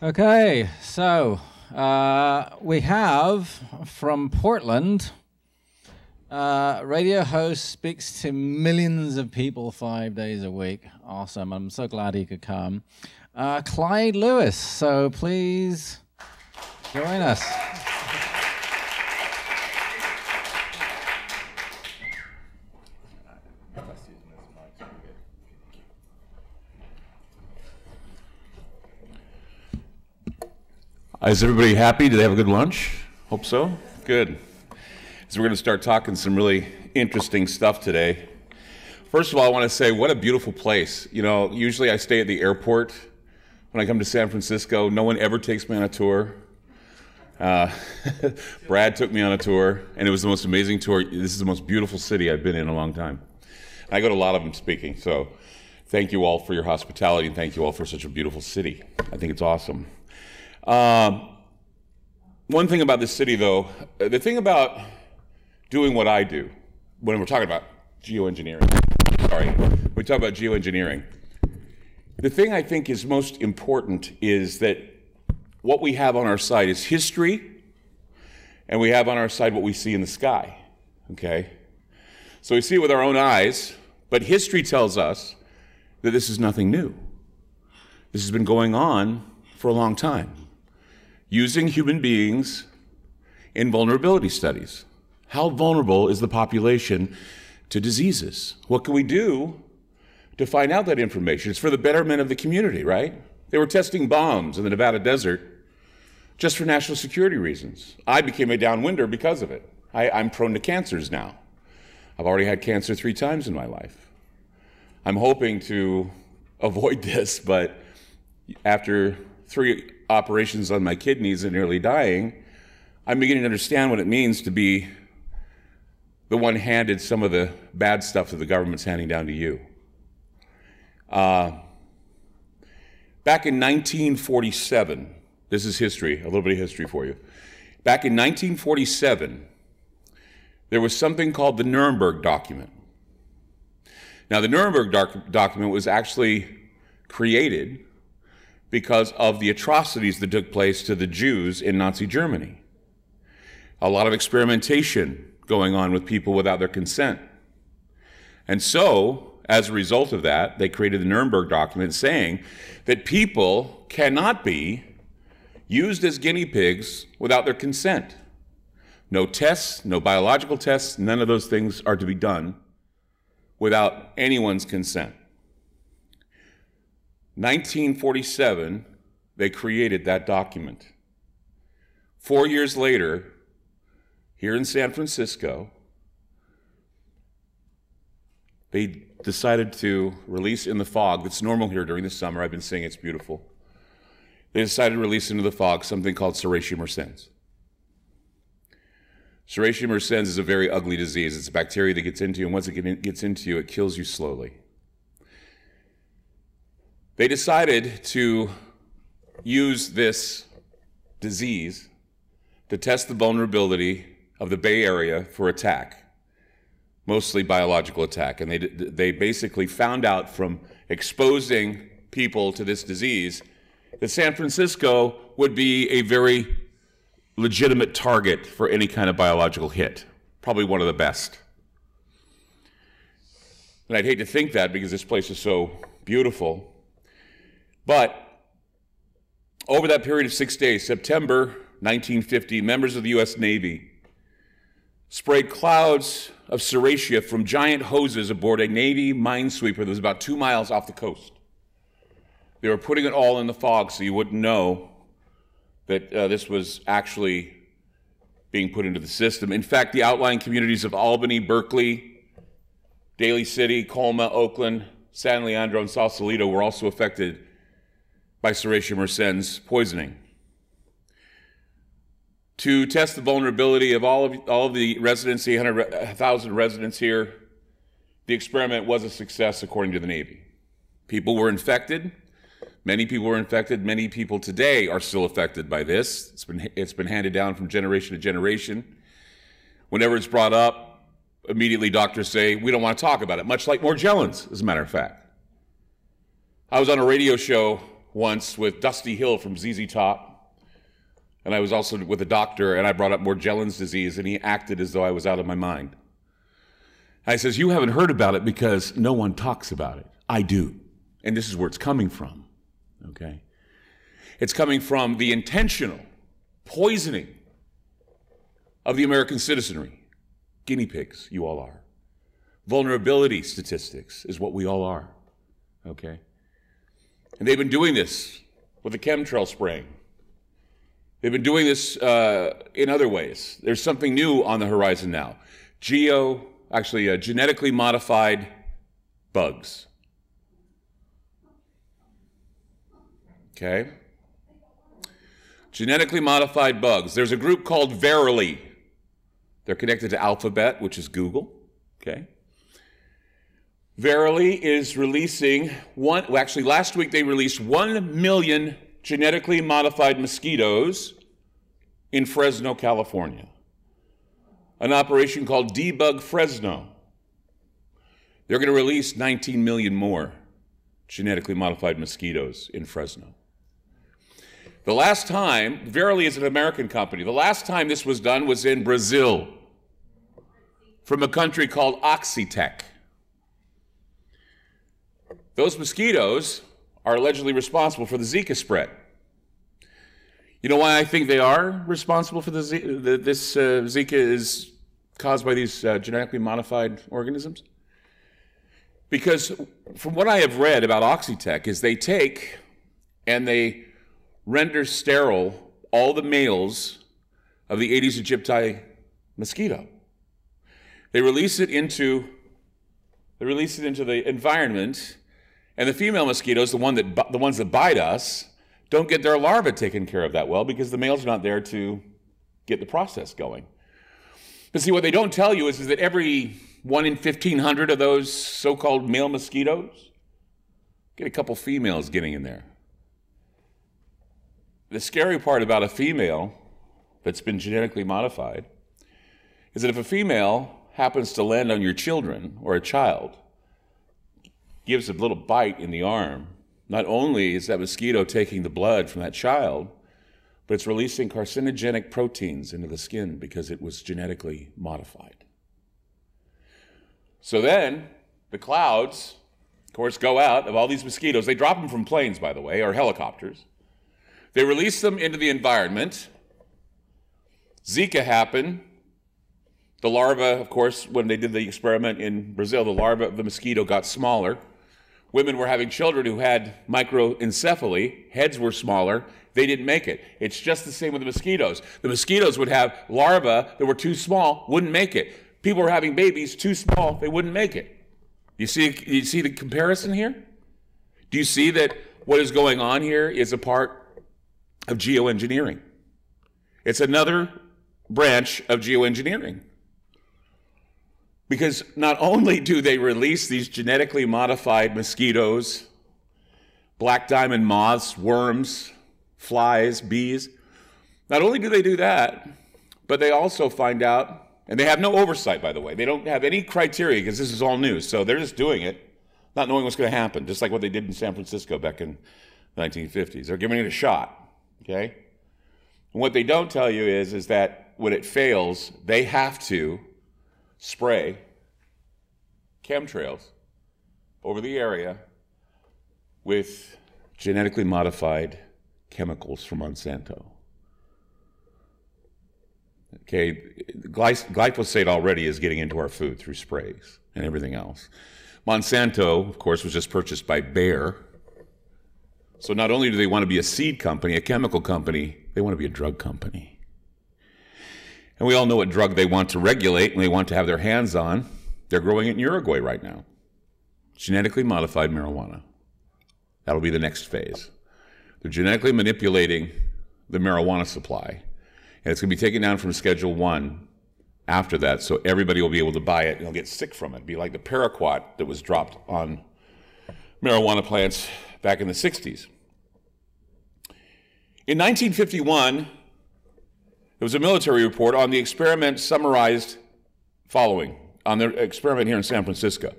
Okay, so we have from Portland, radio host speaks to millions of people 5 days a week. Awesome. I'm so glad he could come. Clyde Lewis, so please join us. Is everybody happy? Did they have a good lunch? Hope so. Good. So we're going to start talking some really interesting stuff today. First of all, I want to say what a beautiful place. You know, usually I stay at the airport when I come to San Francisco. No one ever takes me on a tour. Brad took me on a tour, and it was the most amazing tour. This is the most beautiful city I've been in a long time. I go to a lot of them speaking, so thank you all for your hospitality, and thank you all for such a beautiful city. I think it's awesome. One thing about this city, though, the thing about doing what I do, when we're talking about geoengineering, we talk about geoengineering. The thing I think is most important is that what we have on our side is history, and we have on our side what we see in the sky, okay? So we see it with our own eyes, but history tells us that this is nothing new. This has been going on for a long time, using human beings in vulnerability studies. How vulnerable is the population to diseases? What can we do to find out that information? It's for the betterment of the community, right? They were testing bombs in the Nevada desert just for national security reasons. I became a downwinder because of it. I'm prone to cancers now. I've already had cancer 3 times in my life. I'm hoping to avoid this, but after 3 operations on my kidneys and nearly dying, I'm beginning to understand what it means to be the one handed some of the bad stuff that the government's handing down to you. Back in 1947, this is history, a little bit of history for you. Back in 1947, there was something called the Nuremberg document. Now, the Nuremberg document was actually created because of the atrocities that took place to the Jews in Nazi Germany. A lot of experimentation going on with people without their consent. And so, as a result of that, they created the Nuremberg document saying that people cannot be used as guinea pigs without their consent. No tests, no biological tests, none of those things are to be done without anyone's consent. 1947, they created that document. 4 years later, here in San Francisco, they decided to release in the fog, that's normal here during the summer, I've been saying it's beautiful. They decided to release into the fog something called Serratia mersens. Serratia mersens is a very ugly disease. It's a bacteria that gets into you, and once it gets into you, it kills you slowly. They decided to use this disease to test the vulnerability of the Bay Area for attack, mostly biological attack. And they basically found out from exposing people to this disease that San Francisco would be a very legitimate target for any kind of biological hit, probably one of the best. And I'd hate to think that because this place is so beautiful. But over that period of 6 days, September 1950, members of the U.S. Navy sprayed clouds of Serratia from giant hoses aboard a Navy minesweeper that was about 2 miles off the coast. They were putting it all in the fog so you wouldn't know that this was actually being put into the system. In fact, the outlying communities of Albany, Berkeley, Daly City, Colma, Oakland, San Leandro, and Sausalito were also affected by Serratia mersens poisoning. To test the vulnerability of all of the residents, the 100,000 residents here, the experiment was a success according to the Navy. People were infected. Many people were infected. Many people today are still affected by this. It's been handed down from generation to generation. Whenever it's brought up, immediately doctors say, we don't want to talk about it, much like Morgellons, as a matter of fact. I was on a radio show once with Dusty Hill from ZZ Top, and I was also with a doctor, and I brought up Morgellons disease, and he acted as though I was out of my mind. I says, you haven't heard about it because no one talks about it. I do. And this is where it's coming from, okay? It's coming from the intentional poisoning of the American citizenry. Guinea pigs, you all are. Vulnerability statistics is what we all are, okay? And they've been doing this with the chemtrail spraying. They've been doing this in other ways. There's something new on the horizon now. Genetically modified bugs. Okay? Genetically modified bugs. There's a group called Verily. They're connected to Alphabet, which is Google. Okay? Verily is releasing last week they released 1 million genetically modified mosquitoes in Fresno, California. An operation called Debug Fresno. They're going to release 19 million more genetically modified mosquitoes in Fresno. The last time, Verily is an American company, the last time this was done was in Brazil, from a country called Oxitec. Those mosquitoes are allegedly responsible for the Zika spread. You know why I think they are responsible for this Zika is caused by these genetically modified organisms? Because from what I have read about Oxitec is they take and they render sterile all the males of the Aedes aegypti mosquito. They release it into the environment, and the female mosquitoes, the ones that bite us, don't get their larvae taken care of that well because the male's not there to get the process going. But see, what they don't tell you is that every 1 in 1,500 of those so-called male mosquitoes get a couple females getting in there. The scary part about a female that's been genetically modified is that if a female happens to land on your children or a child, gives a little bite in the arm, not only is that mosquito taking the blood from that child, but it's releasing carcinogenic proteins into the skin because it was genetically modified. So then the clouds, of course, go out of all these mosquitoes. They drop them from planes, by the way, or helicopters. They release them into the environment. Zika happened. The larva, of course, when they did the experiment in Brazil, the larva of the mosquito got smaller. Women were having children who had microencephaly. Heads were smaller. They didn't make it. It's just the same with the mosquitoes. The mosquitoes would have larvae that were too small, wouldn't make it. People were having babies too small, they wouldn't make it. You see the comparison here? Do you see that what is going on here is a part of geoengineering? It's another branch of geoengineering. Because not only do they release these genetically modified mosquitoes, black diamond moths, worms, flies, bees, not only do they do that, but they also find out, and they have no oversight, by the way. They don't have any criteria because this is all new. So they're just doing it, not knowing what's going to happen, just like what they did in San Francisco back in the 1950s. They're giving it a shot, okay? And what they don't tell you is that when it fails, they have to spray chemtrails over the area with genetically modified chemicals from Monsanto. Okay, glyphosate already is getting into our food through sprays and everything else. Monsanto, of course, was just purchased by Bayer. So not only do they want to be a seed company, a chemical company, they want to be a drug company. And we all know what drug they want to regulate and they want to have their hands on. They're growing it in Uruguay right now. Genetically modified marijuana. That'll be the next phase. They're genetically manipulating the marijuana supply. And it's going to be taken down from Schedule 1 after that, so everybody will be able to buy it and they'll get sick from it. It'll be like the paraquat that was dropped on marijuana plants back in the 60s. In 1951, there was a military report on the experiment summarized following, on the experiment here in San Francisco.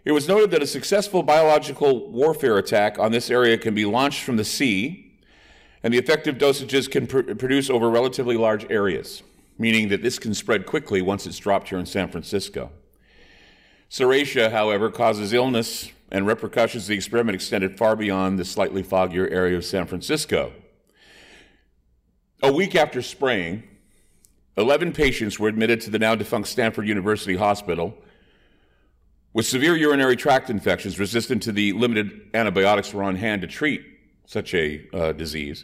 It was noted that a successful biological warfare attack on this area can be launched from the sea, and the effective dosages can produce over relatively large areas, meaning that this can spread quickly once it's dropped here in San Francisco. Serratia, however, causes illness, and repercussions of the experiment extended far beyond the slightly foggier area of San Francisco. A week after spraying, 11 patients were admitted to the now-defunct Stanford University Hospital with severe urinary tract infections resistant to the limited antibiotics were on hand to treat such a disease.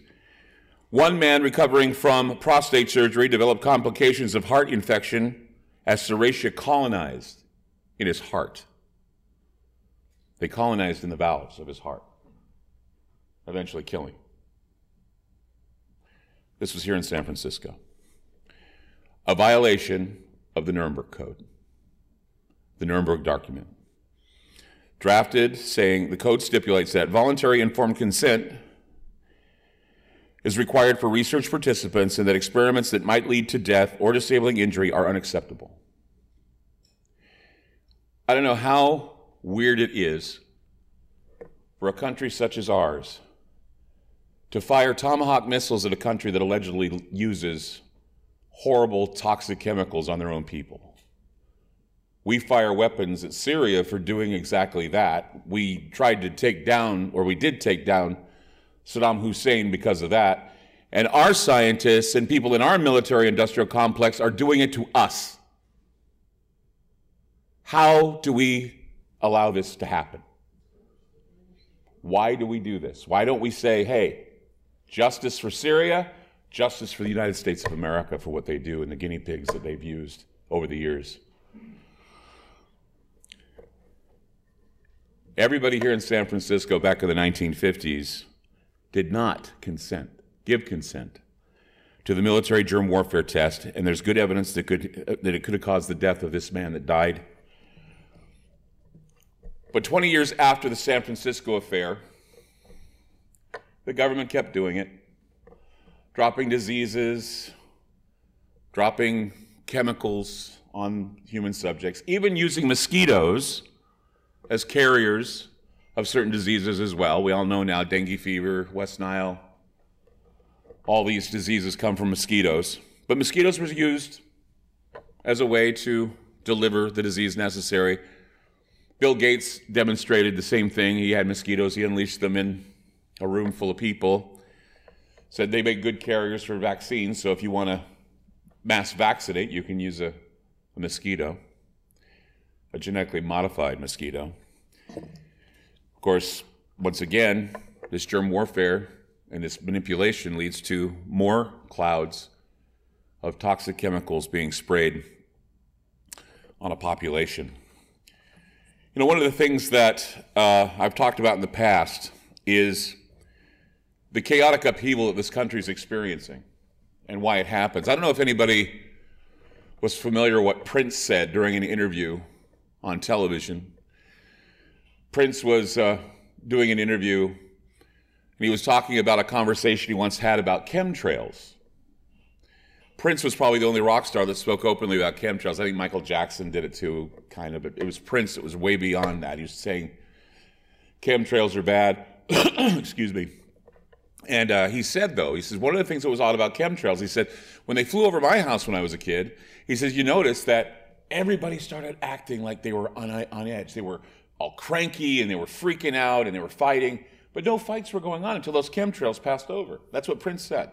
One man recovering from prostate surgery developed complications of heart infection as Serratia colonized in his heart. They colonized in the valves of his heart, eventually killing. This was here in San Francisco. A violation of the Nuremberg Code, the Nuremberg document. Drafted saying the code stipulates that voluntary informed consent is required for research participants and that experiments that might lead to death or disabling injury are unacceptable. I don't know how weird it is for a country such as ours to fire Tomahawk missiles at a country that allegedly uses horrible toxic chemicals on their own people. We fire weapons at Syria for doing exactly that. We tried to take down, or we did take down, Saddam Hussein because of that. And our scientists and people in our military-industrial complex are doing it to us. How do we allow this to happen? Why do we do this? Why don't we say, hey, justice for Syria, justice for the United States of America for what they do and the guinea pigs that they've used over the years? Everybody here in San Francisco back in the 1950s did not give consent to the military germ warfare test, and there's good evidence that it could have caused the death of this man that died. But 20 years after the San Francisco affair, the government kept doing it, dropping diseases, dropping chemicals on human subjects, even using mosquitoes as carriers of certain diseases as well. We all know now dengue fever, West Nile, all these diseases come from mosquitoes. But mosquitoes were used as a way to deliver the disease necessary. Bill Gates demonstrated the same thing. He had mosquitoes, he unleashed them in a room full of people, said they make good carriers for vaccines, so if you want to mass vaccinate, you can use a mosquito, a genetically modified mosquito. Of course, once again, this germ warfare and this manipulation leads to more clouds of toxic chemicals being sprayed on a population. You know, one of the things that I've talked about in the past is the chaotic upheaval that this country is experiencing and why it happens. I don't know if anybody was familiar with what Prince said during an interview on television. Prince was doing an interview, and he was talking about a conversation he once had about chemtrails. Prince was probably the only rock star that spoke openly about chemtrails. I think Michael Jackson did it too, kind of, but it was Prince that was way beyond that. He was saying chemtrails are bad. Excuse me. And he said, though, he says, one of the things that was odd about chemtrails, he said, when they flew over my house when I was a kid, he says, you notice that everybody started acting like they were on edge. They were all cranky, and they were freaking out, and they were fighting. But no fights were going on until those chemtrails passed over. That's what Prince said.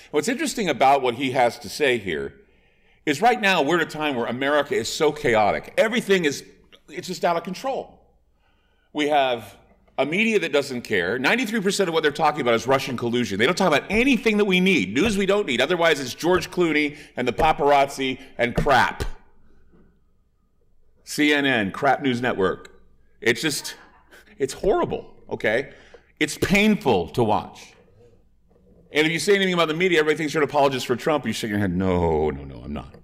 What's interesting about what he has to say here is right now we're at a time where America is so chaotic. Everything it's just out of control. We have a media that doesn't care. 93% of what they're talking about is Russian collusion. They don't talk about anything that we need, news we don't need. Otherwise, it's George Clooney and the paparazzi and crap. CNN, crap news network. It's horrible, okay? It's painful to watch. And if you say anything about the media, everybody thinks you're an apologist for Trump. You shake your head, no, I'm not.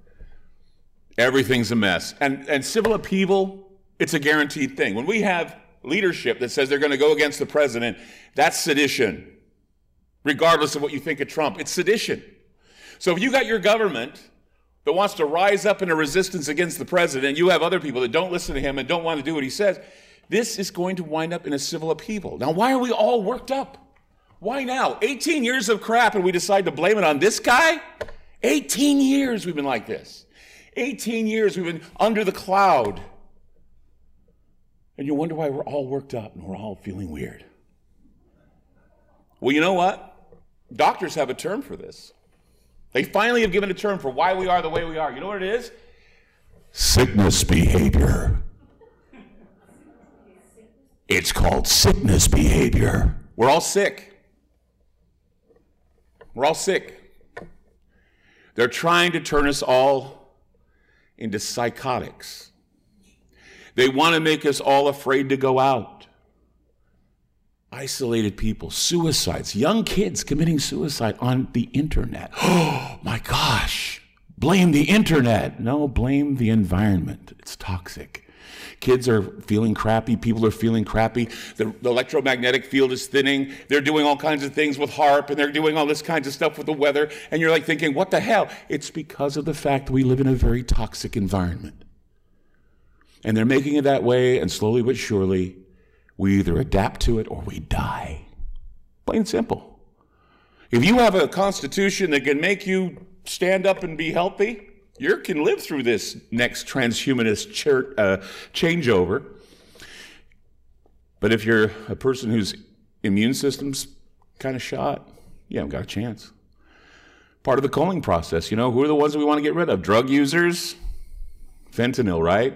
Everything's a mess. And civil upheaval, it's a guaranteed thing. When we have leadership that says they're going to go against the president, that's sedition. Regardless of what you think of Trump, it's sedition. So if you got your government that wants to rise up in a resistance against the president. You have other people that don't listen to him and don't want to do what he says. This is going to wind up in a civil upheaval. Now, why are we all worked up? Why now? 18 years of crap and we decide to blame it on this guy? 18 years we've been like this. 18 years we've been under the cloud. And you wonder why we're all worked up and we're all feeling weird. Well, you know what? Doctors have a term for this. They finally have given a term for why we are the way we are. You know what it is? Sickness behavior. It's called sickness behavior. We're all sick. We're all sick. They're trying to turn us all into psychotics. They want to make us all afraid to go out. Isolated people, suicides, young kids committing suicide on the internet. Oh my gosh, blame the internet. No, blame the environment. It's toxic. Kids are feeling crappy. People are feeling crappy. The electromagnetic field is thinning. They're doing all kinds of things with HAARP, and they're doing all this kinds of stuff with the weather. And you're like thinking, what the hell? It's because of the fact that we live in a very toxic environment. And they're making it that way, and slowly but surely, we either adapt to it or we die. Plain and simple. If you have a constitution that can make you stand up and be healthy, you can live through this next transhumanist changeover. But if you're a person whose immune system's kind of shot, you haven't got a chance. Part of the culling process, you know, who are the ones that we want to get rid of? Drug users? Fentanyl, right?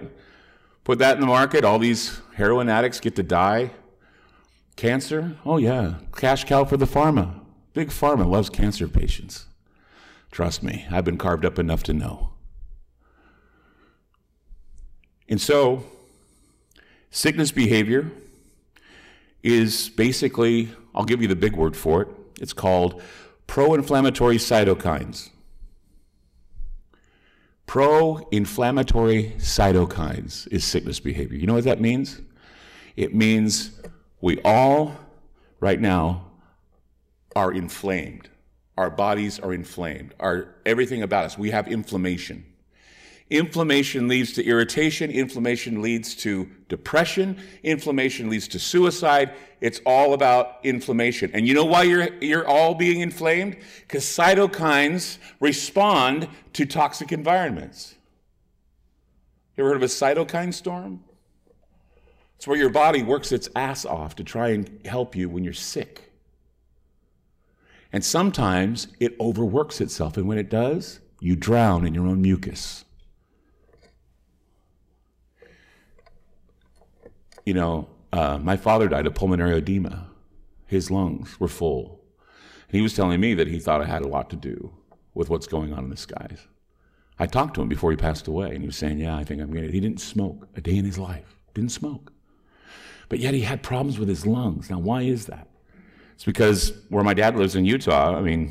Put that in the market, all these heroin addicts get to die. Cancer? Oh yeah, cash cow for the pharma. Big pharma loves cancer patients. Trust me, I've been carved up enough to know. And so, sickness behavior is basically, I'll give you the big word for it, it's called pro-inflammatory cytokines. Pro-inflammatory cytokines is sickness behavior. You know what that means? It means we all, right now, are inflamed. Our bodies are inflamed. Everything about us, we have inflammation. Inflammation leads to irritation. Inflammation leads to depression. Inflammation leads to suicide. It's all about inflammation. And you know why you're all being inflamed? Because cytokines respond to toxic environments. You ever heard of a cytokine storm? It's where your body works its ass off to try and help you when you're sick. And sometimes it overworks itself, and when it does, you drown in your own mucus. You know, my father died of pulmonary edema. His lungs were full. And he was telling me that he thought it had a lot to do with what's going on in the skies. I talked to him before he passed away, and he was saying, yeah, I think I'm getting it. He didn't smoke a day in his life. Didn't smoke. But yet he had problems with his lungs. Now, why is that? It's because where my dad lives in Utah, I mean,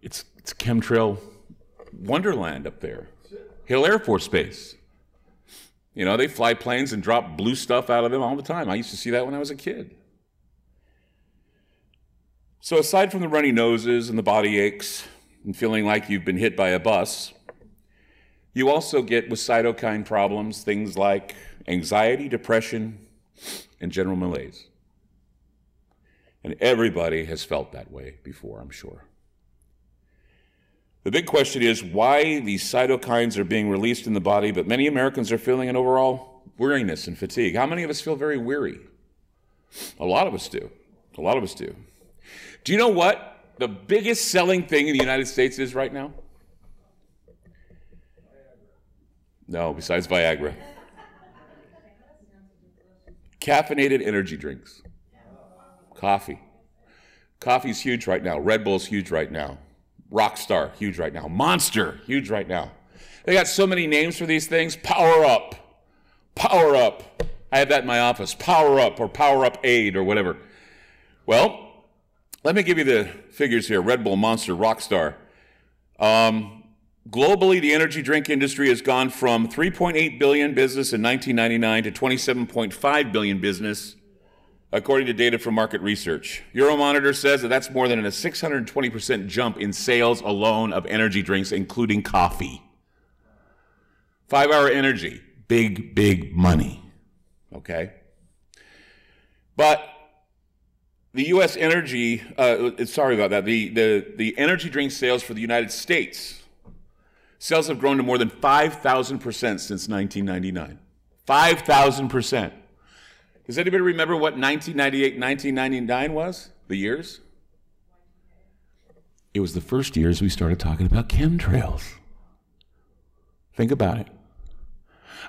it's chemtrail wonderland up there. Hill Air Force Base. You know, they fly planes and drop blue stuff out of them all the time. I used to see that when I was a kid. So aside from the runny noses and the body aches and feeling like you've been hit by a bus, you also get with cytokine problems things like anxiety, depression, and general malaise. And everybody has felt that way before, I'm sure. The big question is why these cytokines are being released in the body, but many Americans are feeling an overall weariness and fatigue. How many of us feel very weary? A lot of us do. A lot of us do. Do you know what the biggest selling thing in the United States is right now? No, besides Viagra. Caffeinated energy drinks. Coffee. Coffee's huge right now. Red Bull's huge right now. Rockstar, huge right now. Monster, huge right now. They got so many names for these things. Power Up. Power Up. I have that in my office. Power Up or Power Up Aid or whatever. Well, let me give you the figures here. Red Bull, Monster, Rockstar. Globally, the energy drink industry has gone from 3.8 billion business in 1999 to 27.5 billion business according to data from market research. Euromonitor says that that's more than a 620% jump in sales alone of energy drinks, including coffee. 5-hour energy, big, big money, okay? But the U.S. energy, sorry about that, the energy drink sales for the United States, sales have grown to more than 5,000% since 1999. 5,000%. Does anybody remember what 1998, 1999 was? The years? It was the first years we started talking about chemtrails. Think about it.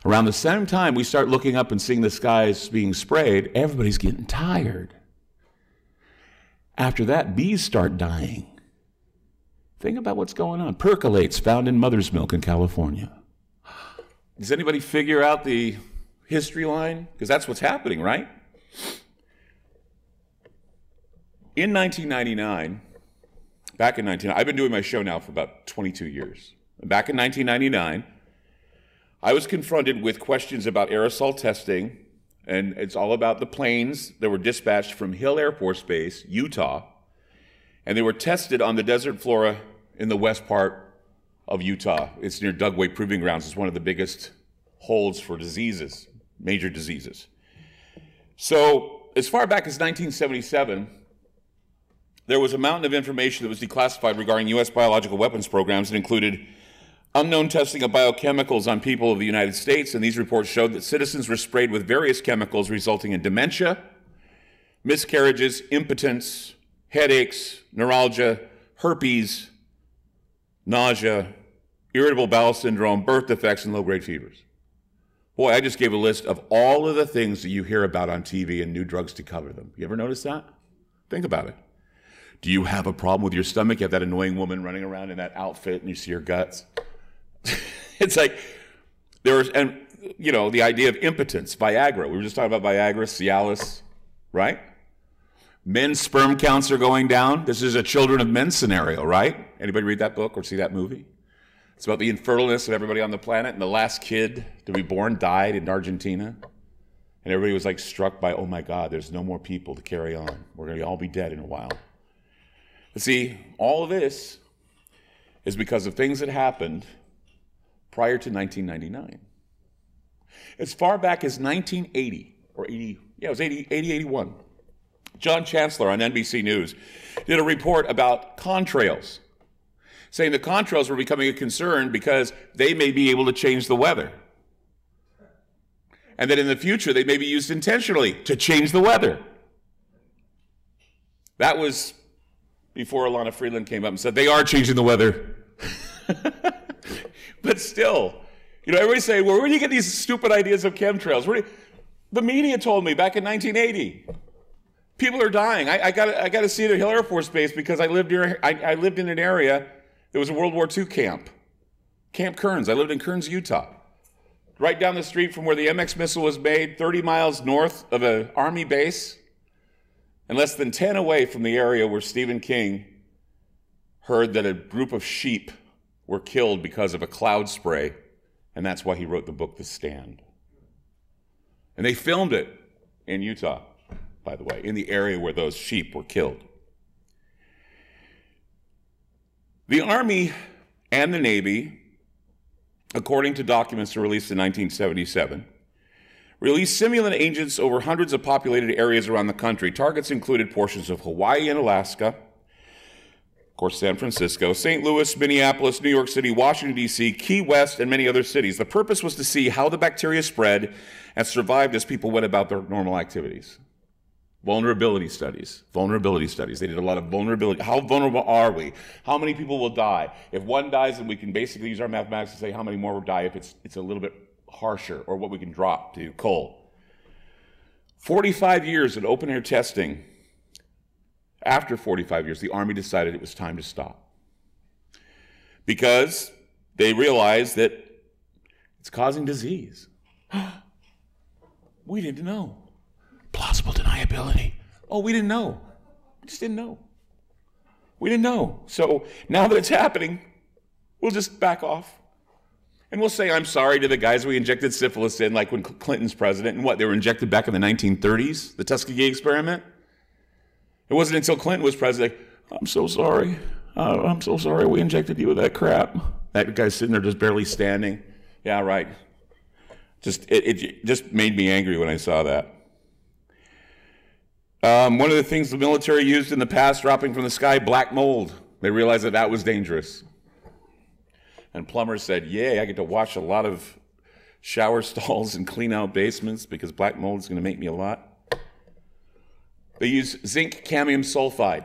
Around the same time we start looking up and seeing the skies being sprayed, everybody's getting tired. After that, bees start dying. Think about what's going on. Percolates found in mother's milk in California. Does anybody figure out the history line? Because that's what's happening, right? In 1999, I've been doing my show now for about 22 years. Back in 1999, I was confronted with questions about aerosol testing, and it's all about the planes that were dispatched from Hill Air Force Base, Utah, and they were tested on the desert flora in the west part of Utah. It's near Dugway Proving Grounds. It's one of the biggest holds for diseases, major diseases. So as far back as 1977, there was a mountain of information that was declassified regarding U.S. biological weapons programs that included unknown testing of biochemicals on people of the United States, and these reports showed that citizens were sprayed with various chemicals resulting in dementia, miscarriages, impotence, headaches, neuralgia, herpes, nausea, irritable bowel syndrome, birth defects, and low-grade fevers. Boy, I just gave a list of all of the things that you hear about on TV and new drugs to cover them. You ever notice that? Think about it. Do you have a problem with your stomach? You have that annoying woman running around in that outfit and you see her guts. It's like, and you know, the idea of impotence, Viagra. We were just talking about Viagra, Cialis, right? Men's sperm counts are going down. This is a Children of Men scenario, right? Anybody read that book or see that movie? It's about the infertileness of everybody on the planet, and the last kid to be born died in Argentina. And everybody was like struck by, oh my God, there's no more people to carry on. We're going to all be dead in a while. But see, all of this is because of things that happened prior to 1999. As far back as 1980, or 80, yeah, it was 80, 81. John Chancellor on NBC News did a report about contrails, saying the contrails were becoming a concern because they may be able to change the weather. And that in the future, they may be used intentionally to change the weather. That was before Alana Freeland came up and said, they are changing the weather. But still, you know, everybody's saying, well, where do you get these stupid ideas of chemtrails? The media told me back in 1980. People are dying. I got to see the Hill Air Force Base because I lived in an area that was a World War II camp. Camp Kearns. I lived in Kearns, Utah. Right down the street from where the MX missile was made, 30 miles north of an Army base, and less than 10 away from the area where Stephen King heard that a group of sheep were killed because of a cloud spray, and that's why he wrote the book The Stand. And they filmed it in Utah, by the way, in the area where those sheep were killed. The Army and the Navy, according to documents released in 1977, released simulant agents over hundreds of populated areas around the country. Targets included portions of Hawaii and Alaska, of course, San Francisco, St. Louis, Minneapolis, New York City, Washington, D.C., Key West, and many other cities. The purpose was to see how the bacteria spread and survived as people went about their normal activities. Vulnerability studies. They did a lot of vulnerability. How vulnerable are we? How many people will die? If one dies, then we can basically use our mathematics to say how many more will die if it's a little bit harsher, or what we can drop to coal. 45 years of open-air testing. After 45 years, the Army decided it was time to stop because they realized that it's causing disease. We didn't know. Plausible deniability. Oh, we didn't know. We just didn't know. We didn't know. So now that it's happening, we'll just back off. And we'll say, I'm sorry to the guys we injected syphilis in, like when Clinton's president, and what, they were injected back in the 1930s, the Tuskegee experiment? It wasn't until Clinton was president, I'm so sorry. I'm so sorry we injected you with that crap. That guy's sitting there just barely standing. Yeah, right. It just made me angry when I saw that. One of the things the military used in the past, dropping from the sky, black mold. They realized that that was dangerous. And plumbers said, yay, I get to wash a lot of shower stalls and clean out basements because black mold is going to make me a lot. They use zinc cadmium sulfide.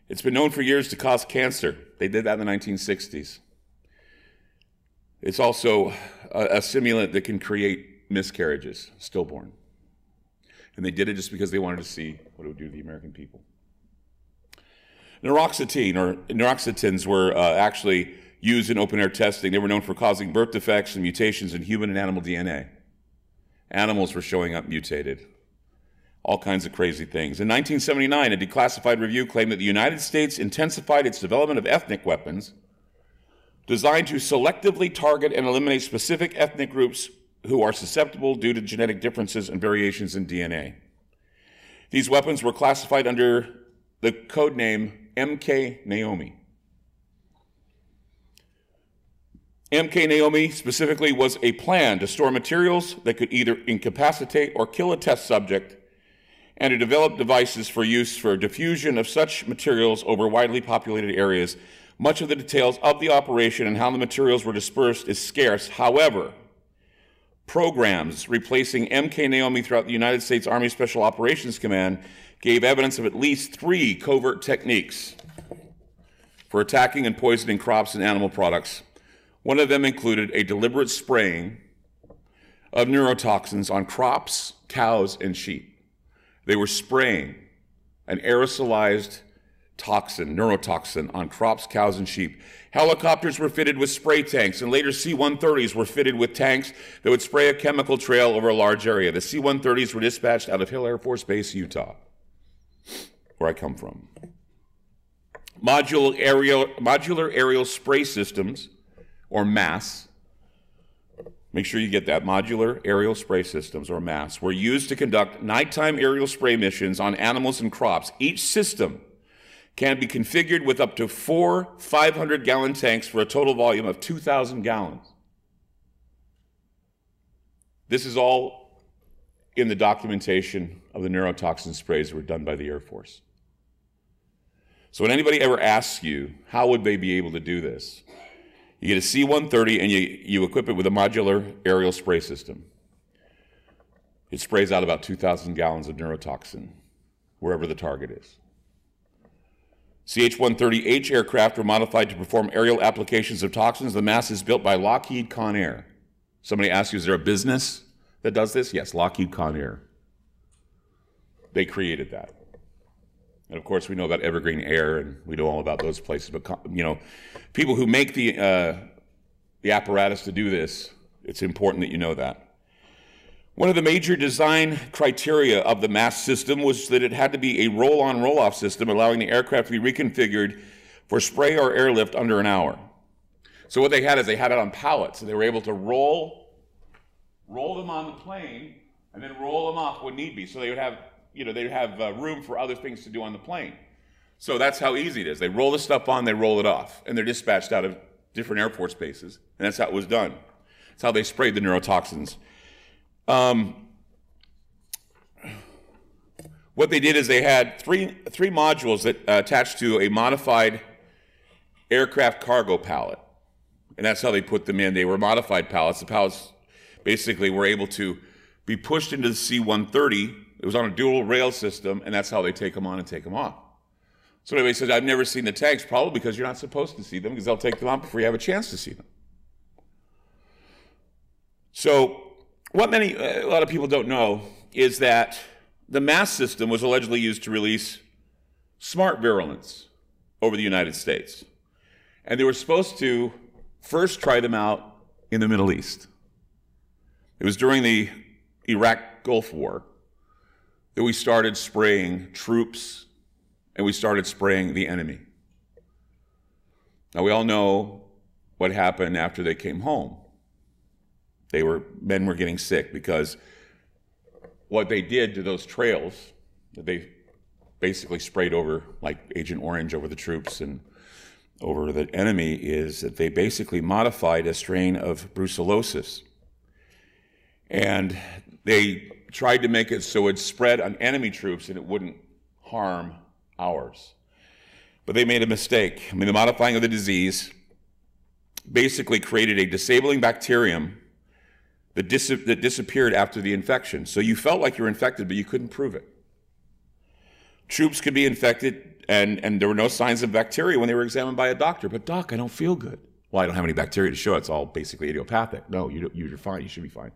It's been known for years to cause cancer. They did that in the 1960s. It's also a stimulant that can create miscarriages, stillborn. And they did it just because they wanted to see what it would do to the American people. Neuroxetins were actually used in open-air testing. They were known for causing birth defects and mutations in human and animal DNA. Animals were showing up mutated. All kinds of crazy things. In 1979, a declassified review claimed that the United States intensified its development of ethnic weapons designed to selectively target and eliminate specific ethnic groups who are susceptible due to genetic differences and variations in DNA. These weapons were classified under the code name MK Naomi. MK Naomi specifically was a plan to store materials that could either incapacitate or kill a test subject, and to develop devices for use for diffusion of such materials over widely populated areas. Much of the details of the operation and how the materials were dispersed is scarce. However, programs replacing MK Naomi throughout the United States Army Special Operations Command gave evidence of at least 3 covert techniques for attacking and poisoning crops and animal products. One of them included a deliberate spraying of neurotoxins on crops, cows, and sheep. They were spraying an aerosolized toxin, neurotoxin, on crops, cows, and sheep. Helicopters were fitted with spray tanks, and later C-130s were fitted with tanks that would spray a chemical trail over a large area. The C-130s were dispatched out of Hill Air Force Base, Utah, where I come from. Modular aerial spray systems, or MAS, make sure you get that, modular aerial spray systems, or MAS, were used to conduct nighttime aerial spray missions on animals and crops. Each system can be configured with up to 4 500-gallon tanks for a total volume of 2,000 gallons. This is all in the documentation of the neurotoxin sprays that were done by the Air Force. So when anybody ever asks you, how would they be able to do this? You get a C-130 and you equip it with a modular aerial spray system. It sprays out about 2,000 gallons of neurotoxin, wherever the target is. CH-130H aircraft were modified to perform aerial applications of toxins. The MAS is built by Lockheed Conair. Somebody asks you, is there a business that does this? Yes, Lockheed Conair. They created that. And of course, we know about Evergreen Air, and we know all about those places. But you know, people who make the apparatus to do this, it's important that you know that. One of the major design criteria of the MAS system was that it had to be a roll-on, roll-off system, allowing the aircraft to be reconfigured for spray or airlift under an hour. So what they had is they had it on pallets, and they were able to roll them on the plane, and then roll them off when need be. So they would have, you know, they'd have room for other things to do on the plane. So that's how easy it is. They roll the stuff on, they roll it off, and they're dispatched out of different Air Force bases, and that's how it was done. That's how they sprayed the neurotoxins. What they did is they had three modules that attached to a modified aircraft cargo pallet, and that's how they put them in. They were modified pallets. The pallets basically were able to be pushed into the C-130. It was on a dual rail system, and that's how they take them on and take them off. So anybody says, I've never seen the tanks, probably because you're not supposed to see them, because they'll take them off before you have a chance to see them. So what a lot of people don't know is that the MAS system was allegedly used to release smart virulence over the United States. And they were supposed to first try them out in the Middle East. It was during the Iraq Gulf War that we started spraying troops and we started spraying the enemy. Now, we all know what happened after they came home. Men were getting sick because what they did to those trails, they basically sprayed over, like Agent Orange, over the troops and over the enemy, is that they basically modified a strain of brucellosis. And they tried to make it so it spread on enemy troops and it wouldn't harm ours. But they made a mistake. I mean, the modifying of the disease basically created a disabling bacterium that disappeared after the infection. So you felt like you were infected, but you couldn't prove it. Troops could be infected, and there were no signs of bacteria when they were examined by a doctor. But, Doc, I don't feel good. Well, I don't have any bacteria to show. It's all basically idiopathic. No, you're fine. You should be fine.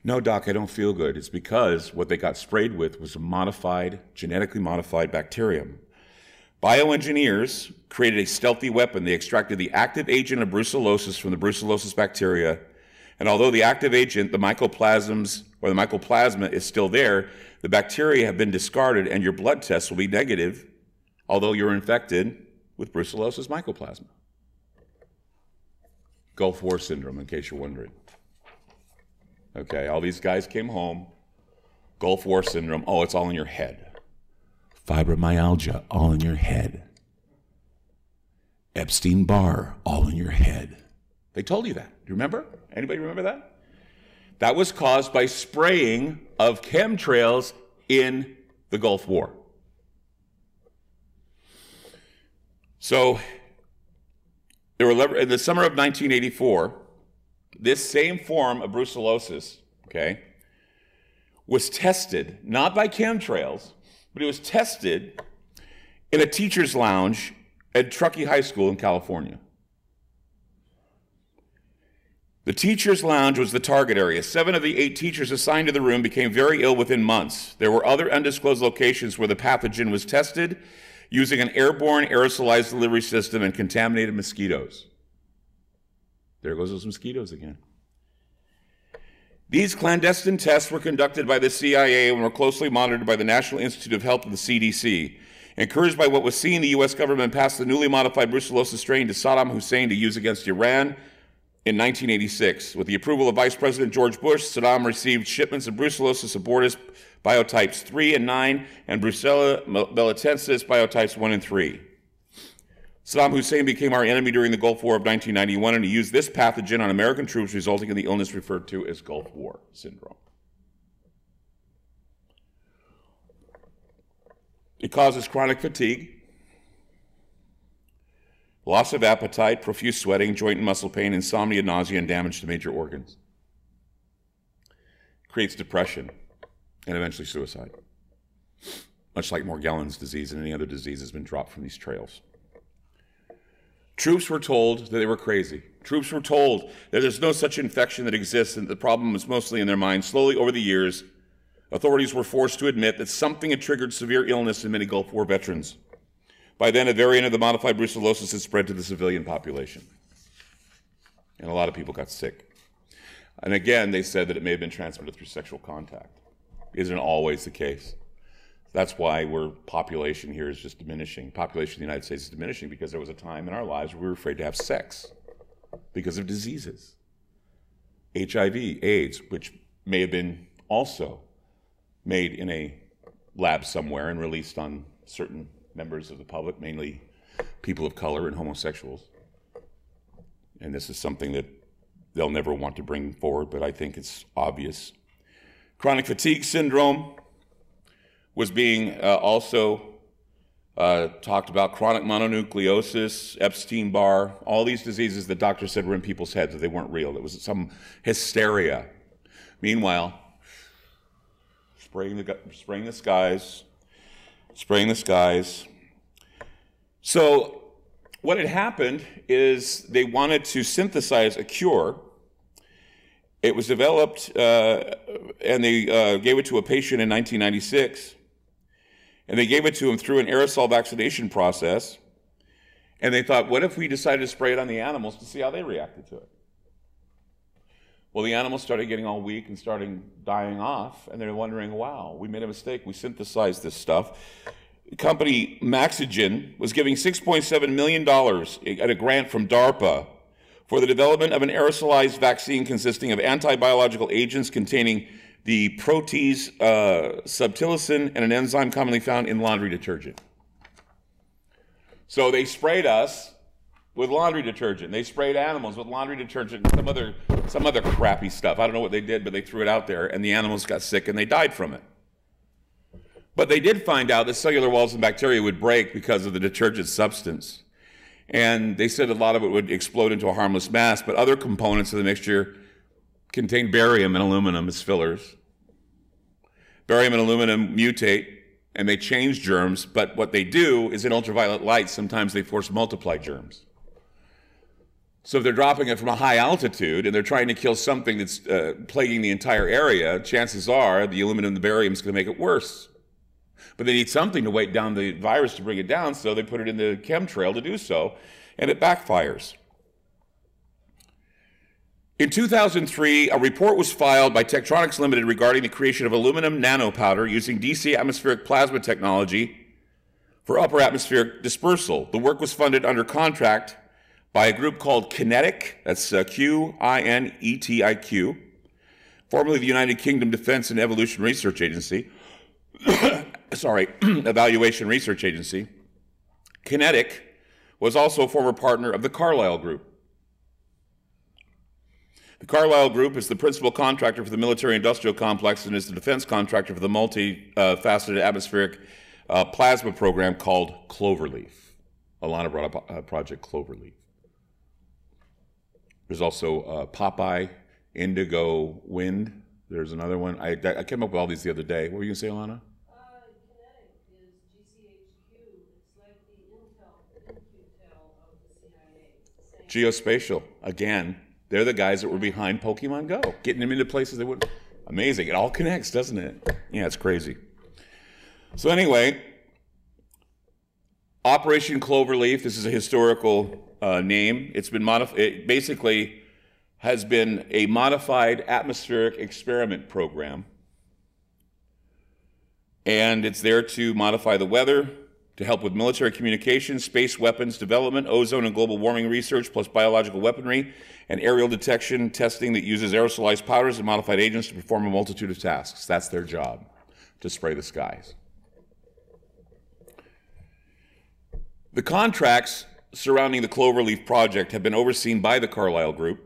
No, Doc, I don't feel good. It's because what they got sprayed with was a genetically modified bacterium. Bioengineers created a stealthy weapon. They extracted the active agent of brucellosis from the brucellosis bacteria. And although the active agent, the mycoplasms, or the mycoplasma is still there, the bacteria have been discarded and your blood tests will be negative, although you're infected with brucellosis mycoplasma. Gulf War syndrome, in case you're wondering. Okay, all these guys came home. Gulf War syndrome, oh, it's all in your head. Fibromyalgia, all in your head. Epstein-Barr, all in your head. They told you that. Do you remember? Anybody remember that? That was caused by spraying of chemtrails in the Gulf War. So, in the summer of 1984, this same form of brucellosis, okay, was tested, not by chemtrails, but it was tested in a teacher's lounge at Truckee High School in California. The teacher's lounge was the target area. 7 of the 8 teachers assigned to the room became very ill within months. There were other undisclosed locations where the pathogen was tested using an airborne aerosolized delivery system and contaminated mosquitoes. There goes those mosquitoes again. These clandestine tests were conducted by the CIA and were closely monitored by the National Institute of Health and the CDC. Encouraged by what was seen, the U.S. government passed the newly modified brucellosis strain to Saddam Hussein to use against Iran in 1986. With the approval of Vice President George Bush, Saddam received shipments of Brucellosis abortus biotypes 3 and 9 and Brucella melitensis biotypes 1 and 3. Saddam Hussein became our enemy during the Gulf War of 1991, and he used this pathogen on American troops, resulting in the illness referred to as Gulf War syndrome. It causes chronic fatigue, loss of appetite, profuse sweating, joint and muscle pain, insomnia, nausea, and damage to major organs. It creates depression and eventually suicide. Much like Morgellons disease and any other disease has been dropped from these trails. Troops were told that they were crazy. Troops were told that there's no such infection that exists and the problem was mostly in their minds. Slowly over the years, authorities were forced to admit that something had triggered severe illness in many Gulf War veterans. By then, a variant of the modified brucellosis had spread to the civilian population. And a lot of people got sick. And again, they said that it may have been transmitted through sexual contact. Isn't always the case. That's why population here is just diminishing. Population of the United States is diminishing because there was a time in our lives where we were afraid to have sex because of diseases. HIV, AIDS, which may have been also made in a lab somewhere and released on certain members of the public, mainly people of color and homosexuals. And this is something that they'll never want to bring forward, but I think it's obvious. Chronic fatigue syndrome was being also talked about. Chronic mononucleosis, Epstein-Barr, all these diseases that doctors said were in people's heads, that they weren't real. It was some hysteria. Meanwhile, spraying the skies. So what had happened is they wanted to synthesize a cure. It was developed, and they gave it to a patient in 1996. And they gave it to him through an aerosol vaccination process. And they thought, what if we decided to spray it on the animals to see how they reacted to it? Well, the animals started getting all weak and starting dying off. And they're wondering, wow, we made a mistake. We synthesized this stuff. company Maxigen was giving $6.7 million at a grant from DARPA for the development of an aerosolized vaccine consisting of anti-biological agents containing the protease subtilicin and an enzyme commonly found in laundry detergent. So they sprayed us with laundry detergent. They sprayed animals with laundry detergent and some other crappy stuff. I don't know what they did, but they threw it out there, and the animals got sick and they died from it. But they did find out that cellular walls and bacteria would break because of the detergent substance. And they said a lot of it would explode into a harmless mass, but other components of the mixture contain barium and aluminum as fillers. Barium and aluminum mutate, and they change germs, but what they do is in ultraviolet light, sometimes they force multiply germs. So if they're dropping it from a high altitude and they're trying to kill something that's plaguing the entire area, chances are the aluminum and the barium is going to make it worse. But they need something to weight down the virus to bring it down, so they put it in the chemtrail to do so, and it backfires. In 2003, a report was filed by Tektronix Limited regarding the creation of aluminum nanopowder using DC atmospheric plasma technology for upper atmospheric dispersal. The work was funded under contract by a group called Kinetic, that's Q-I-N-E-T-I-Q, formerly the United Kingdom Defense and Evolution Research Agency, Evaluation Research Agency. Kinetic was also a former partner of the Carlyle Group. The Carlyle Group is the principal contractor for the military-industrial complex and is the defense contractor for the multi-faceted atmospheric plasma program called Cloverleaf. Alana brought up Project Cloverleaf. There's also Popeye, Indigo Wind. There's another one. I came up with all these the other day. What were you going to say, Alana? Kinetic is GCHQ. It's like the Intel of the CIA. Geospatial, again. They're the guys that were behind Pokemon Go, getting them into places they wouldn't. Amazing. It all connects, doesn't it? Yeah, it's crazy. So anyway, Operation Cloverleaf, this is a historical name. It's been modified. It basically has been a modified atmospheric experiment program. And it's there to modify the weather, to help with military communications, space weapons development, ozone and global warming research, plus biological weaponry, and aerial detection testing that uses aerosolized powders and modified agents to perform a multitude of tasks. That's their job, to spray the skies. The contracts surrounding the Cloverleaf project have been overseen by the Carlyle Group.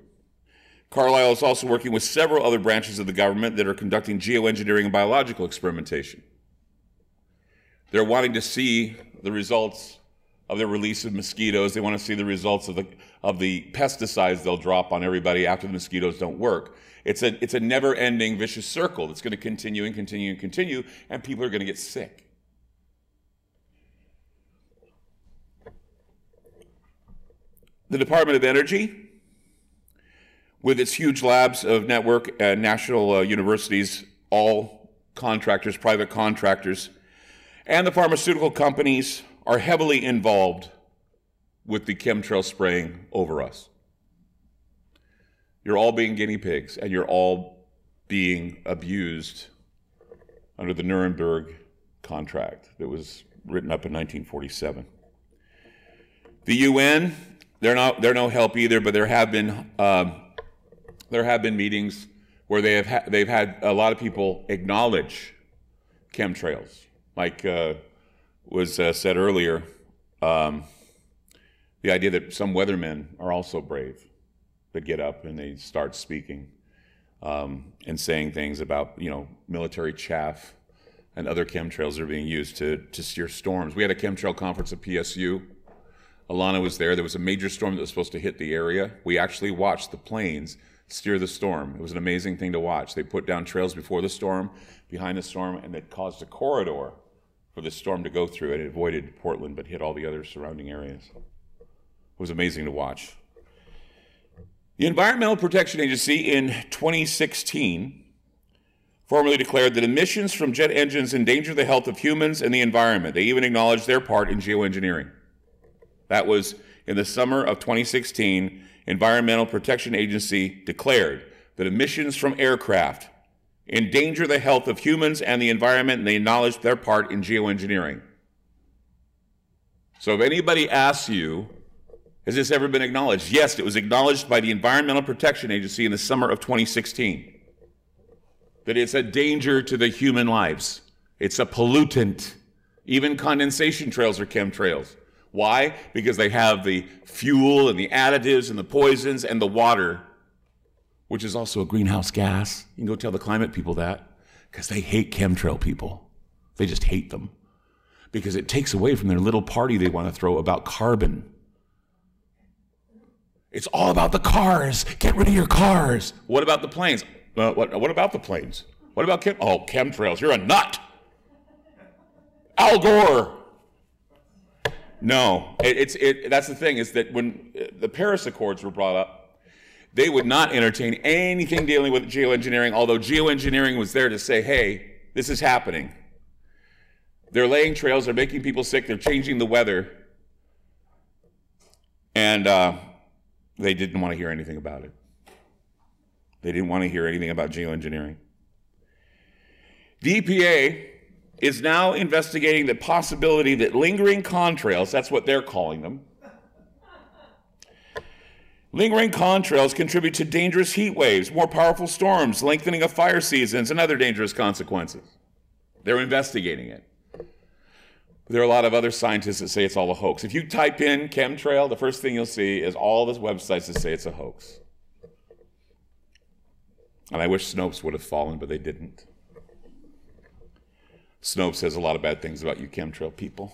Carlyle is also working with several other branches of the government that are conducting geoengineering and biological experimentation. They're wanting to see the results of the release of mosquitoes. They want to see the results of the pesticides they'll drop on everybody after the mosquitoes don't work. It's a never-ending vicious circle that's going to continue and continue and continue, and people are going to get sick. The Department of Energy, with its huge labs of network and national universities, all contractors, private contractors, and the pharmaceutical companies are heavily involved with the chemtrail spraying over us. You're all being guinea pigs, and you're all being abused under the Nuremberg contract that was written up in 1947. The UN, they're no help either, but there have been meetings where they've had a lot of people acknowledge chemtrails. Like was said earlier, the idea that some weathermen are also brave, that get up and they start speaking and saying things about, military chaff and other chemtrails that are being used to steer storms. We had a chemtrail conference at PSU. Alana was there. There was a major storm that was supposed to hit the area. We actually watched the planes steer the storm. It was an amazing thing to watch. They put down trails before the storm, behind the storm, and it caused a corridor for the storm to go through. It avoided Portland but hit all the other surrounding areas. It was amazing to watch. The Environmental Protection Agency in 2016 formally declared that emissions from jet engines endanger the health of humans and the environment. They even acknowledged their part in geoengineering. That was in the summer of 2016. Environmental Protection Agency declared that emissions from aircraft endanger the health of humans and the environment, and they acknowledged their part in geoengineering. So if anybody asks you, has this ever been acknowledged? Yes, it was acknowledged by the Environmental Protection Agency in the summer of 2016. That it's a danger to the human lives. It's a pollutant. Even condensation trails are chemtrails. Why? Because they have the fuel and the additives and the poisons and the water, which is also a greenhouse gas. You can go tell the climate people that, because they hate chemtrail people. They just hate them. Because it takes away from their little party they want to throw about carbon. It's all about the cars. Get rid of your cars. What about the planes? What about the planes? What about chemtrails? You're a nut. Al Gore. No, that's the thing, is that when the Paris Accords were brought up, they would not entertain anything dealing with geoengineering, although geoengineering was there to say, hey, this is happening. They're laying trails, they're making people sick, they're changing the weather. And they didn't want to hear anything about it. They didn't want to hear anything about geoengineering. The EPA is now investigating the possibility that lingering contrails, that's what they're calling them, lingering contrails contribute to dangerous heat waves, more powerful storms, lengthening of fire seasons, and other dangerous consequences. They're investigating it. There are a lot of other scientists that say it's all a hoax. If you type in chemtrail, the first thing you'll see is all those websites that say it's a hoax. And I wish Snopes would have fallen, but they didn't. Snopes says a lot of bad things about you chemtrail people.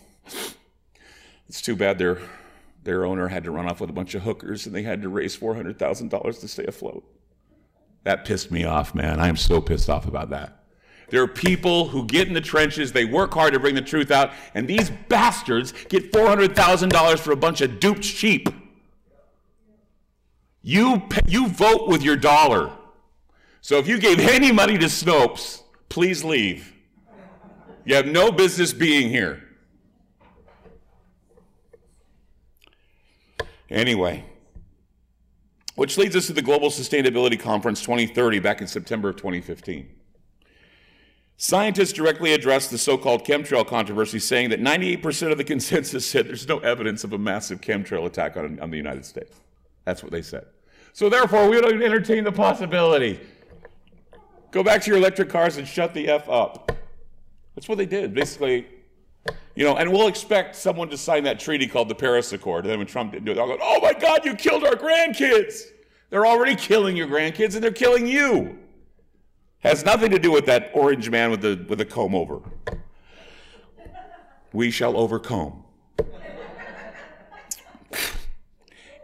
It's too bad their owner had to run off with a bunch of hookers and they had to raise $400,000 to stay afloat. That pissed me off, man. I am so pissed off about that. There are people who get in the trenches, they work hard to bring the truth out, and these bastards get $400,000 for a bunch of duped sheep. You vote with your dollar. So if you gave any money to Snopes, please leave. You have no business being here. Anyway, which leads us to the Global Sustainability Conference 2030 back in September of 2015. Scientists directly addressed the so-called chemtrail controversy, saying that 98% of the consensus said there's no evidence of a massive chemtrail attack on the United States. That's what they said. So therefore, we don't even entertain the possibility. Go back to your electric cars and shut the F up. That's what they did, basically. You know, and we'll expect someone to sign that treaty called the Paris Accord. And then when Trump didn't do it, they'll go, oh my God, you killed our grandkids. They're already killing your grandkids and they're killing you. Has nothing to do with that orange man with the comb over. We shall overcome.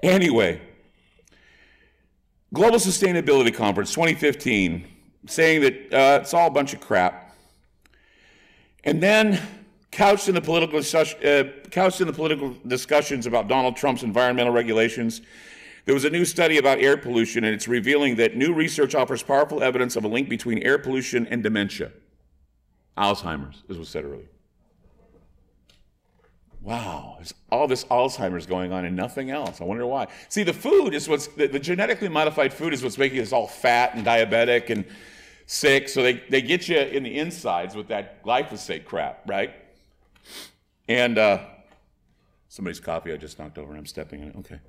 Anyway, Global Sustainability Conference 2015, saying that it's all a bunch of crap. And then, couched in the political discussions about Donald Trump's environmental regulations, there was a new study about air pollution, and it's revealing that new research offers powerful evidence of a link between air pollution and dementia. Alzheimer's, as was said earlier. Wow, there's all this Alzheimer's going on and nothing else. I wonder why. See, the food is the genetically modified food is what's making us all fat and diabetic and sick, so they get you in the insides with that glyphosate crap, right? And somebody's coffee I just knocked over and I'm stepping in it. Okay.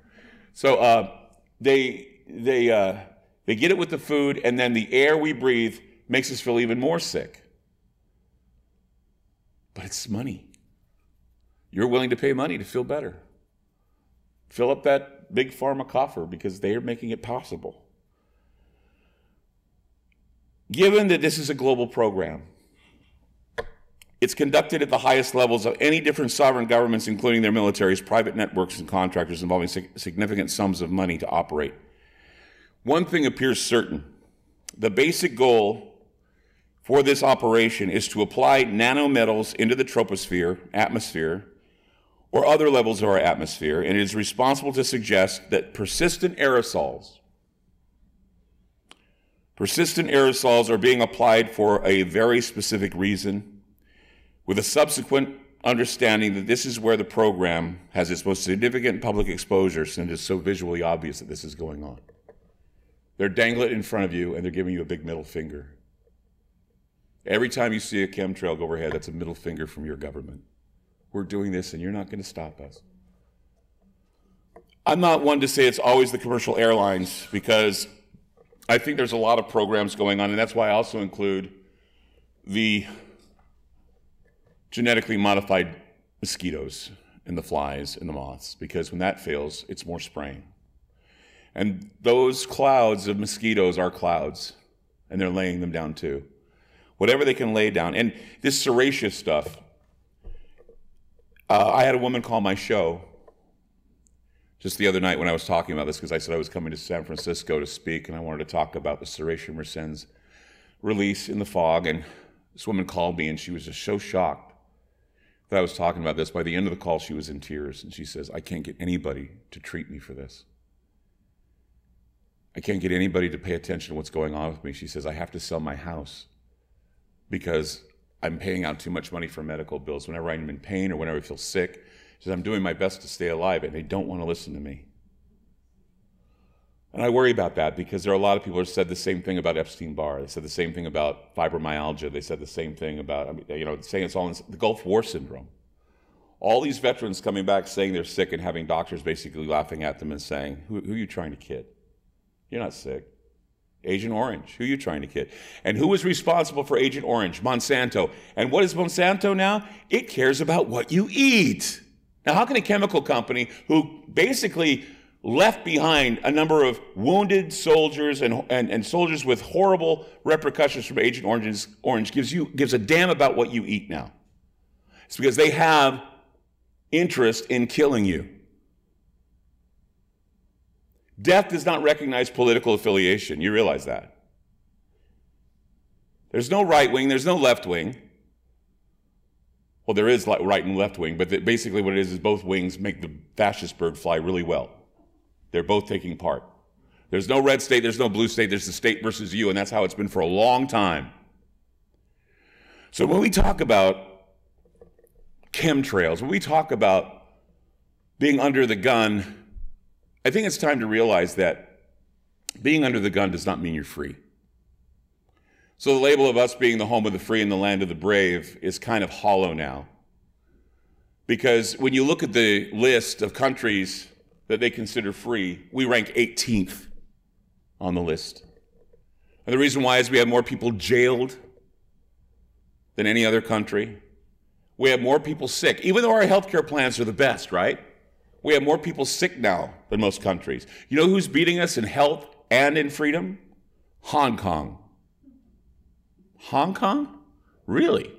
So they get it with the food, and then the air we breathe makes us feel even more sick. But it's money. You're willing to pay money to feel better. Fill up that big pharma coffer because they are making it possible. Given that this is a global program, it's conducted at the highest levels of any different sovereign governments, including their militaries, private networks, and contractors involving significant sums of money to operate. One thing appears certain. The basic goal for this operation is to apply nanometals into the troposphere, atmosphere, or other levels of our atmosphere, and it is responsible to suggest that persistent aerosols are being applied for a very specific reason, with a subsequent understanding that this is where the program has its most significant public exposure, since it's so visually obvious that this is going on. They're dangling it in front of you, and they're giving you a big middle finger. Every time you see a chemtrail go overhead, that's a middle finger from your government. We're doing this, and you're not going to stop us. I'm not one to say it's always the commercial airlines, because I think there's a lot of programs going on, and that's why I also include the genetically modified mosquitoes and the flies and the moths, because when that fails, it's more spraying. And those clouds of mosquitoes are clouds, and they're laying them down too. Whatever they can lay down. And this serraceous stuff, I had a woman call my show just the other night when I was talking about this, because I said I was coming to San Francisco to speak, and I wanted to talk about the serratia mersens release in the fog. And this woman called me, and she was just so shocked that I was talking about this. By the end of the call, she was in tears, and she says, I can't get anybody to treat me for this. I can't get anybody to pay attention to what's going on with me. She says, I have to sell my house because I'm paying out too much money for medical bills. Whenever I'm in pain or whenever I feel sick, she says, I'm doing my best to stay alive, and they don't want to listen to me. And I worry about that, because there are a lot of people who said the same thing about Epstein-Barr. They said the same thing about fibromyalgia. They said the same thing about, saying it's all in the Gulf War syndrome. All these veterans coming back saying they're sick and having doctors basically laughing at them and saying, who are you trying to kid? You're not sick. Agent Orange, who are you trying to kid? And who was responsible for Agent Orange? Monsanto. And what is Monsanto now? It cares about what you eat. Now, how can a chemical company who basically left behind a number of wounded soldiers and soldiers with horrible repercussions from Agent Orange gives a damn about what you eat now? It's because they have interest in killing you. Death does not recognize political affiliation. You realize that. There's no right wing, there's no left wing. Well, there is right and left wing, but basically what it is both wings make the fascist bird fly really well. They're both taking part. There's no red state, there's no blue state, there's the state versus you, and that's how it's been for a long time. So when we talk about chemtrails, when we talk about being under the gun, I think it's time to realize that being under the gun does not mean you're free. So the label of us being the home of the free and the land of the brave is kind of hollow now. Because when you look at the list of countries that they consider free, we rank 18th on the list. And the reason why is we have more people jailed than any other country. We have more people sick, even though our healthcare plans are the best, right? We have more people sick now than most countries. You know who's beating us in health and in freedom? Hong Kong. Hong Kong? Really?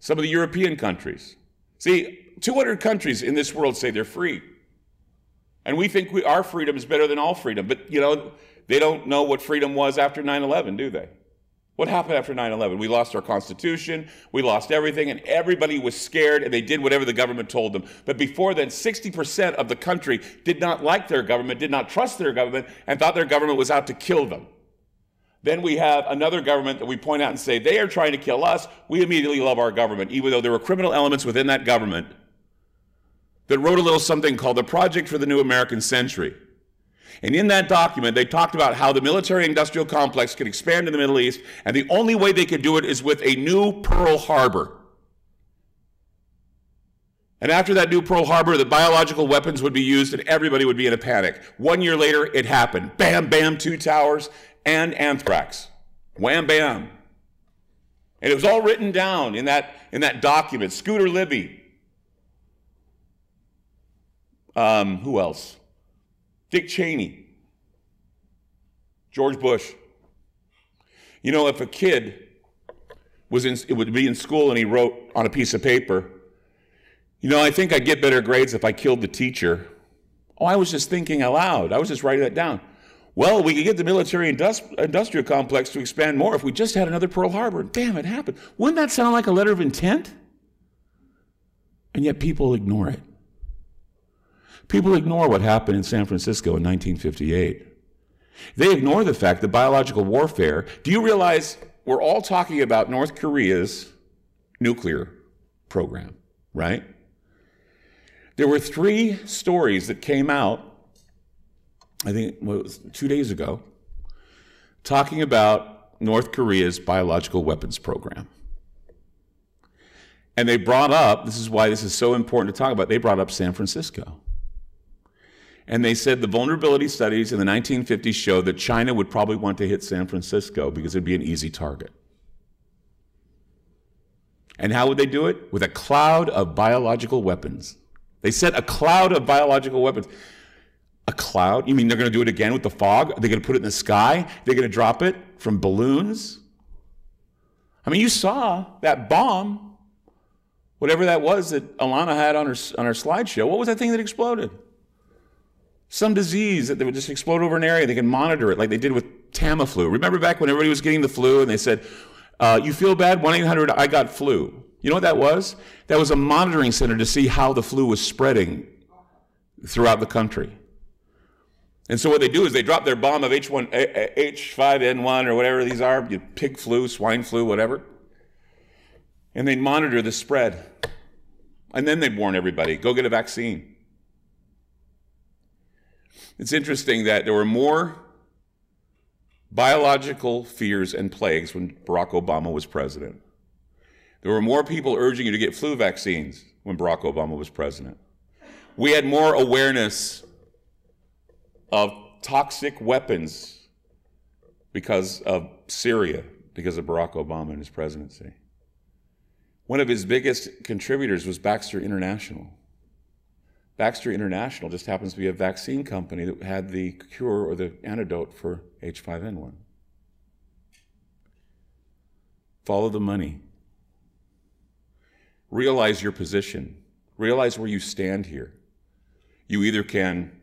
Some of the European countries. See, 200 countries in this world say they're free. And we think our freedom is better than all freedom. But, they don't know what freedom was after 9/11, do they? What happened after 9/11? We lost our Constitution, we lost everything, and everybody was scared, and they did whatever the government told them. But before then, 60% of the country did not like their government, did not trust their government, and thought their government was out to kill them. Then we have another government that we point out and say, they are trying to kill us. We immediately love our government, even though there were criminal elements within that government that wrote a little something called the Project for the New American Century. And in that document, they talked about how the military-industrial complex could expand in the Middle East, and the only way they could do it is with a new Pearl Harbor. And after that new Pearl Harbor, the biological weapons would be used, and everybody would be in a panic. 1 year later, it happened. Bam, bam, 2 towers, and anthrax. Wham, bam. And it was all written down in that document. Scooter Libby. Who else? Dick Cheney, George Bush. If a kid would be in school and he wrote on a piece of paper, I think I'd get better grades if I killed the teacher. Oh, I was just thinking aloud. I was just writing that down. Well, we could get the military-industrial complex to expand more if we just had another Pearl Harbor. And damn, it happened. Wouldn't that sound like a letter of intent? And yet people ignore it. People ignore what happened in San Francisco in 1958. They ignore the fact that biological warfare, do you realize we're all talking about North Korea's nuclear program, right? There were 3 stories that came out, I think it was 2 days ago, talking about North Korea's biological weapons program. And they brought up, this is why this is so important to talk about, they brought up San Francisco. And they said the vulnerability studies in the 1950s showed that China would probably want to hit San Francisco because it'd be an easy target. And how would they do it? With a cloud of biological weapons. They said a cloud of biological weapons. A cloud? You mean they're going to do it again with the fog? Are they going to put it in the sky? They're going to drop it from balloons? I mean, you saw that bomb, whatever that was that Alana had on her slideshow. What was that thing that exploded? Some disease that would just explode over an area. They can monitor it like they did with Tamiflu. Remember back when everybody was getting the flu and they said, you feel bad? 1-800-I-GOT-FLU. You know what that was? That was a monitoring center to see how the flu was spreading throughout the country. And so what they do is they drop their bomb of H5N1 or whatever these are, pig flu, swine flu, whatever, and they monitor the spread. And then they'd warn everybody, go get a vaccine. It's interesting that there were more biological fears and plagues when Barack Obama was president. There were more people urging you to get flu vaccines when Barack Obama was president. We had more awareness of toxic weapons because of Syria, because of Barack Obama and his presidency. One of his biggest contributors was Baxter International. Baxter International just happens to be a vaccine company that had the cure or the antidote for H5N1. Follow the money. Realize your position. Realize where you stand here. You either can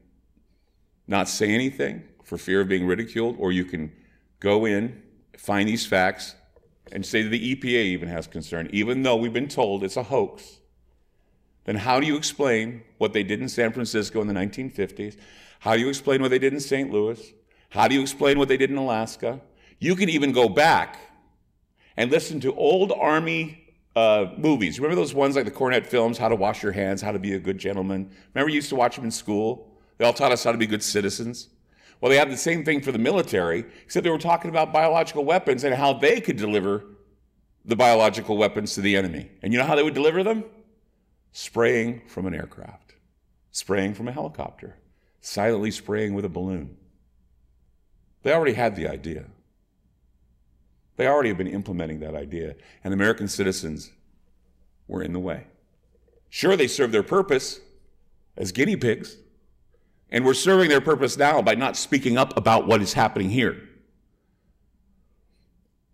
not say anything for fear of being ridiculed, or you can go in, find these facts, and say that the EPA even has concern, even though we've been told it's a hoax. Then how do you explain what they did in San Francisco in the 1950s? How do you explain what they did in St. Louis? How do you explain what they did in Alaska? You can even go back and listen to old Army movies. Remember those ones like the Cornette films, How to Wash Your Hands, How to Be a Good Gentleman? Remember you used to watch them in school? They all taught us how to be good citizens. Well, they have the same thing for the military, except they were talking about biological weapons and how they could deliver the biological weapons to the enemy. And you know how they would deliver them? Spraying from an aircraft, spraying from a helicopter, silently spraying with a balloon. They already had the idea. They already have been implementing that idea, and American citizens were in the way. Sure, they served their purpose as guinea pigs, and we're serving their purpose now by not speaking up about what is happening here.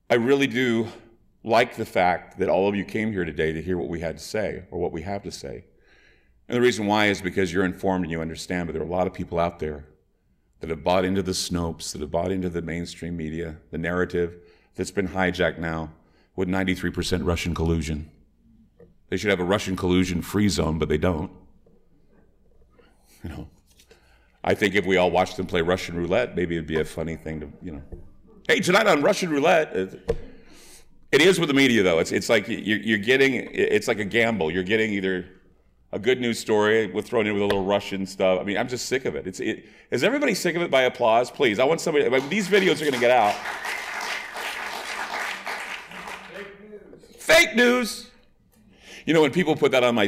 I really do like the fact that all of you came here today to hear what we had to say, or what we have to say. And the reason why is because you're informed and you understand, but there are a lot of people out there that have bought into the Snopes, that have bought into the mainstream media, the narrative that's been hijacked now with 93% Russian collusion. They should have a Russian collusion free zone, but they don't. You know, I think if we all watched them play Russian roulette, maybe it'd be a funny thing to, you know. Hey, tonight on Russian roulette, it is with the media though. It's like you're getting, it's like a gamble. You're getting either a good news story with thrown in with a little Russian stuff. I mean, I'm just sick of it. Is everybody sick of it by applause? Please, I want somebody, these videos are going to get out. Fake news. Fake news. You know, when people put that on my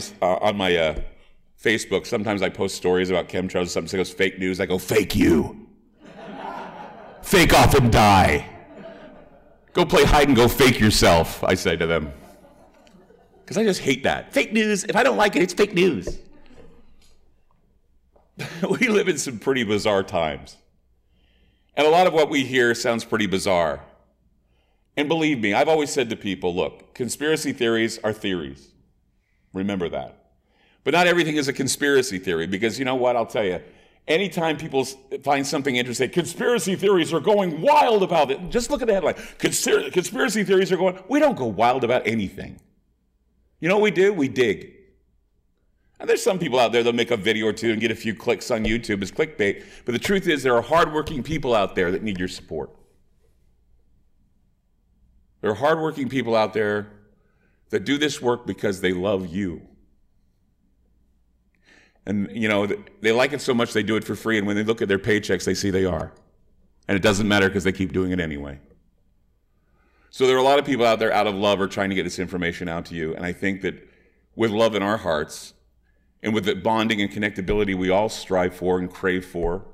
Facebook, sometimes I post stories about chemtrails, something that goes fake news, I go, fake you. Fake off and die. Go play hide and go fake yourself, I say to them. Because I just hate that. Fake news, if I don't like it, it's fake news. We live in some pretty bizarre times. And a lot of what we hear sounds pretty bizarre. And believe me, I've always said to people, look, conspiracy theories are theories. Remember that. But not everything is a conspiracy theory, because you know what, I'll tell you, anytime people find something interesting, conspiracy theories are going wild about it. Just look at the headline. Conspiracy theories are going, we don't go wild about anything. You know what we do? We dig. And there's some people out there that'll make a video or two and get a few clicks on YouTube as clickbait. But the truth is there are hardworking people out there that need your support. There are hardworking people out there that do this work because they love you. And, you know, they like it so much they do it for free, and when they look at their paychecks, they see they are. And it doesn't matter because they keep doing it anyway. So there are a lot of people out there out of love are trying to get this information out to you. And I think that with love in our hearts and with the bonding and connectability we all strive for and crave for,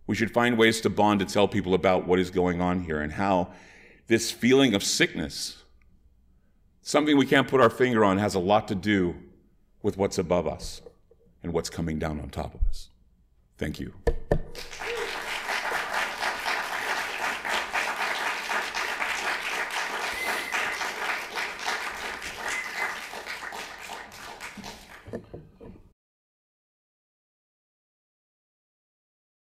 we should find ways to bond to tell people about what is going on here and how this feeling of sickness, something we can't put our finger on, has a lot to do with what's above us and what's coming down on top of us. Thank you.